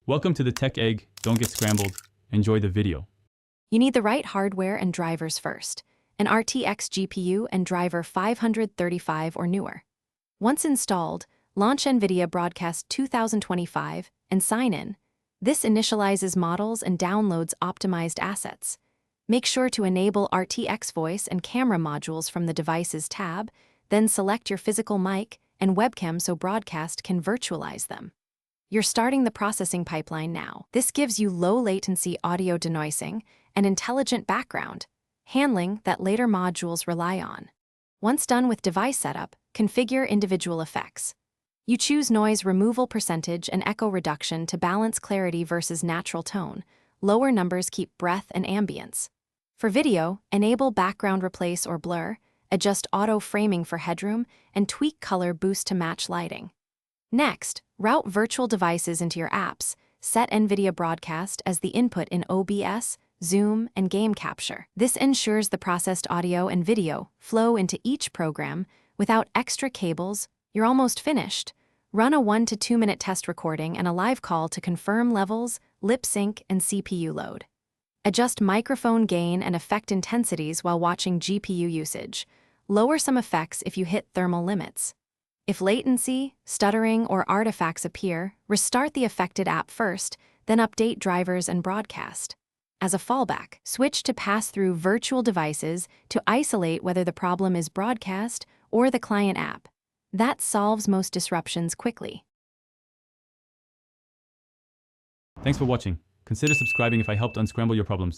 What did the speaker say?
Welcome to the Tech Egg. Don't get scrambled. Enjoy the video. You need the right hardware and drivers first. An RTX GPU and driver 535 or newer. Once installed, launch Nvidia Broadcast 2025 and sign in. This initializes models and downloads optimized assets. Make sure to enable RTX voice and camera modules from the Devices tab, then select your physical mic and webcam so Broadcast can virtualize them. You're starting the processing pipeline now. This gives you low-latency audio denoising and intelligent background handling that later modules rely on. Once done with device setup, configure individual effects. You choose noise removal percentage and echo reduction to balance clarity versus natural tone. Lower numbers keep breath and ambience. For video, enable background replace or blur, adjust auto framing for headroom, and tweak color boost to match lighting. Next, route virtual devices into your apps. Set Nvidia Broadcast as the input in OBS, Zoom, and game capture. This ensures the processed audio and video flow into each program without extra cables. You're almost finished. Run a 1 to 2 minute test recording and a live call to confirm levels, lip sync, and CPU load. Adjust microphone gain and effect intensities while watching GPU usage. Lower some effects if you hit thermal limits. If latency, stuttering, or artifacts appear, restart the affected app first, then update drivers and Broadcast. As a fallback, switch to pass-through virtual devices to isolate whether the problem is Broadcast or the client app. That solves most disruptions quickly. Thanks for watching. Consider subscribing if I helped unscramble your problems.